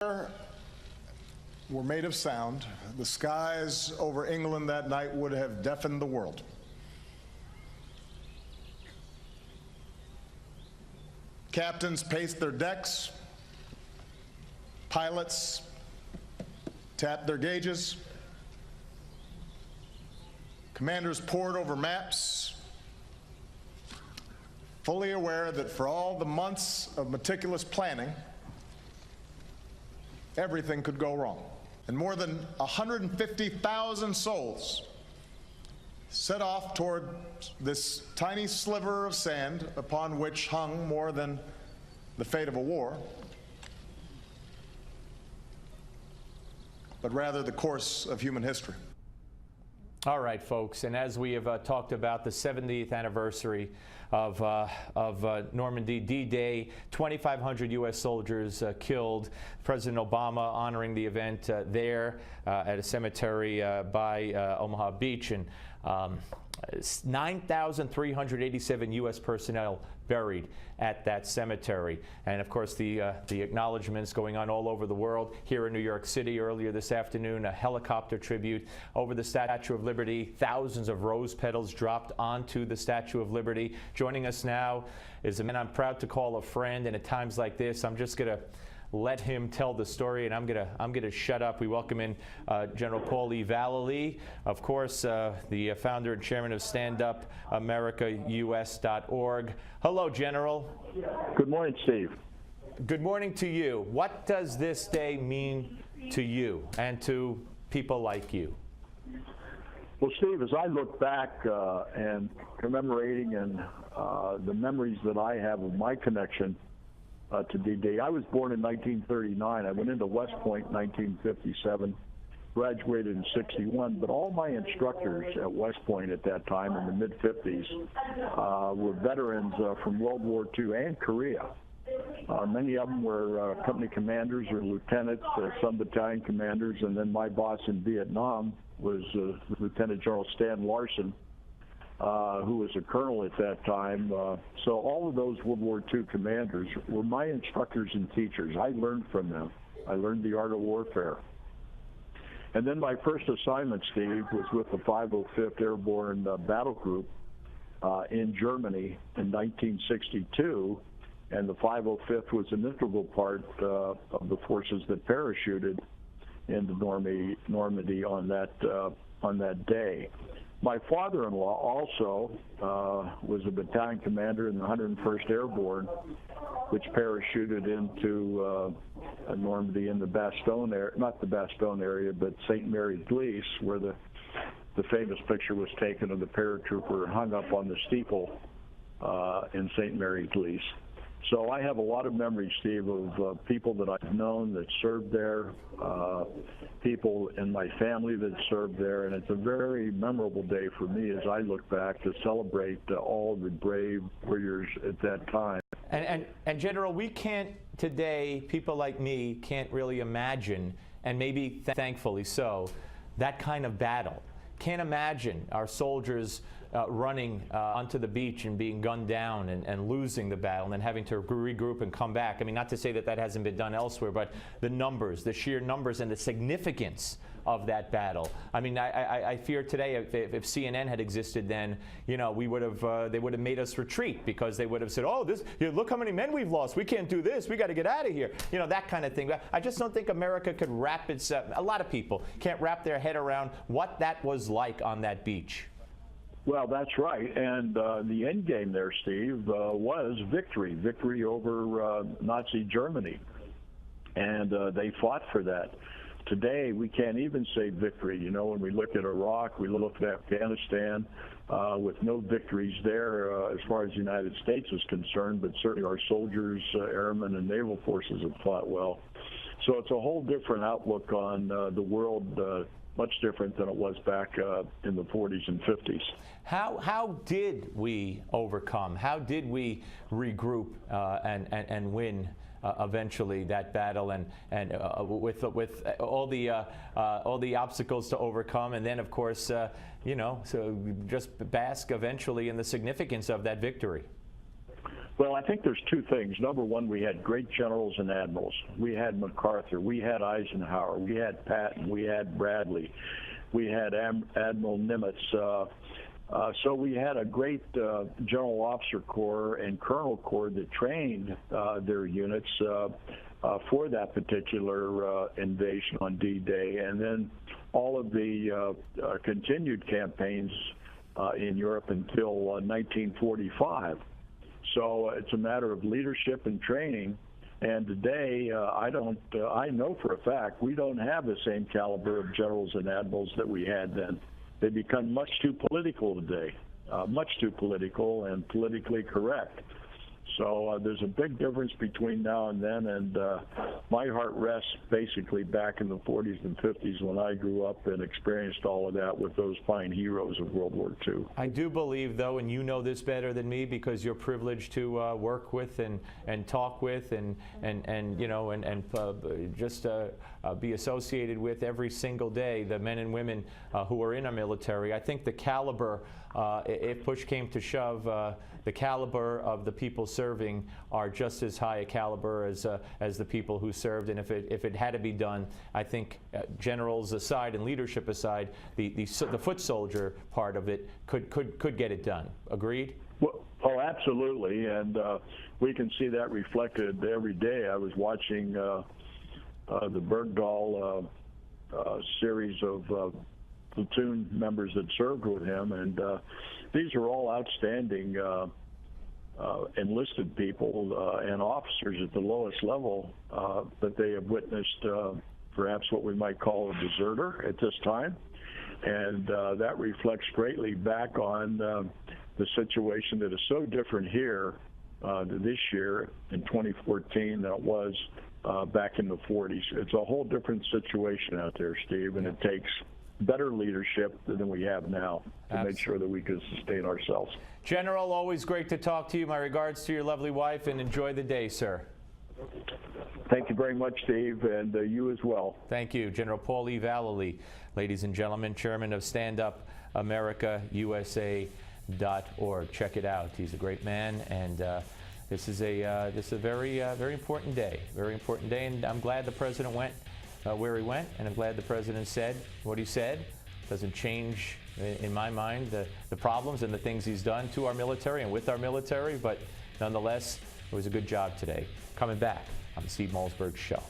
were made of sound, the skies over England that night would have deafened the world. Captains paced their decks, pilots tapped their gauges, commanders pored over maps, fully aware that for all the months of meticulous planning, everything could go wrong. And more than 150,000 souls set off toward this tiny sliver of sand upon which hung more than the fate of a war, but rather the course of human history. All right, folks, and as we have talked about the 70th anniversary of Normandy D-Day, 2,500 U.S. soldiers killed. President Obama honoring the event there at a cemetery by Omaha Beach, and 9,387 U.S. personnel buried at that cemetery. And of course the acknowledgments going on all over the world. Here in New York City earlier this afternoon, a helicopter tribute over the Statue of Liberty. Thousands of rose petals dropped onto the Statue of Liberty. Joining us now is a man I'm proud to call a friend, and at times like this I'm just gonna let him tell the story, and I'm gonna shut up. We welcome in General Paul E. Vallely, of course, the founder and chairman of StandUpAmericaUS.org. Hello, General. Good morning, Steve. Good morning to you. What does this day mean to you and to people like you? Well, Steve, as I look back and commemorating and the memories that I have of my connection to D-Day. I was born in 1939. I went into West Point in 1957, graduated in 61, but all my instructors at West Point at that time in the mid-50s were veterans from World War II and Korea. Many of them were company commanders or lieutenants, some battalion commanders, and then my boss in Vietnam was Lieutenant General Stan Larson, who was a colonel at that time. So all of those World War II commanders were my instructors and teachers. I learned from them. I learned the art of warfare. And then my first assignment, Steve, was with the 505th Airborne Battle Group in Germany in 1962. And the 505th was an integral part of the forces that parachuted into Normandy on that day. My father-in-law also was a battalion commander in the 101st Airborne, which parachuted into Normandy in the Bastogne area, not the Bastogne area, but St. Mary's-Lys, where the famous picture was taken of the paratrooper hung up on the steeple in St. Mary's-Lys. So I have a lot of memories, Steve, of people that I've known that served there, people in my family that served there, and it's a very memorable day for me as I look back to celebrate all the brave warriors at that time. And General, we can't today, people like me, can't really imagine, and maybe thankfully so, that kind of battle. Can't imagine our soldiers running onto the beach and being gunned down and losing the battle and then having to regroup and come back. I mean, not to say that that hasn't been done elsewhere, but the numbers, the sheer numbers and the significance of that battle. I mean, I fear today if CNN had existed then, you know, we would have, they would have made us retreat because they would have said, oh, this, you know, look how many men we've lost. We can't do this. We got to get out of here. You know, that kind of thing. I just don't think America could wrap its, a lot of people can't wrap their head around what that was like on that beach. Well, that's right. And the end game there, Steve, was victory over Nazi Germany. And they fought for that. Today, we can't even say victory. You know, when we look at Iraq, we look at Afghanistan, with no victories there as far as the United States is concerned, but certainly our soldiers, airmen, and naval forces have fought well. So it's a whole different outlook on the world, much different than it was back in the 40s and 50s. How did we overcome? How did we regroup and win eventually that battle, and with all the obstacles to overcome, and then of course you know, so just bask eventually in the significance of that victory? Well, I think there's two things. Number one, we had great generals and admirals. We had MacArthur, we had Eisenhower, we had Patton, we had Bradley, we had Admiral Nimitz. So we had a great general officer corps and colonel corps that trained their units for that particular invasion on D-Day, and then all of the continued campaigns in Europe until 1945. So it's a matter of leadership and training. And today, I know for a fact we don't have the same caliber of generals and admirals that we had then. They become much too political today, much too political and politically correct. So there's a big difference between now and then, and my heart rests basically back in the 40s and 50s when I grew up and experienced all of that with those fine heroes of World War II. I do believe, though, and you know this better than me because you're privileged to work with and talk with and just be associated with every single day the men and women who are in our military. I think the caliber, if push came to shove, the caliber of the people serving are just as high a caliber as the people who served. And if it had to be done, I think generals aside and leadership aside, the foot soldier part of it could get it done. Agreed? Well, oh, absolutely, and we can see that reflected every day. I was watching the Bergdahl series of platoon members that served with him, and these are all outstanding enlisted people and officers at the lowest level that they have witnessed perhaps what we might call a deserter at this time. And that reflects greatly back on the situation that is so different here this year in 2014 than it was back in the 40s. It's a whole different situation out there, Steve, and it takes better leadership than we have now to make sure that we can sustain ourselves. General, always great to talk to you. My regards to your lovely wife, and enjoy the day, sir. Thank you very much, Steve, and you as well. Thank you. General Paul E. Vallely, ladies and gentlemen, chairman of StandUpAmericaUSA.org. Check it out. He's a great man, and this is a very important day. Very important day, and I'm glad the president went where he went, and I'm glad the president said what he said. Doesn't change, in my mind, the problems and the things he's done to our military and with our military, but nonetheless, it was a good job today. Coming back on the Steve Malzberg Show.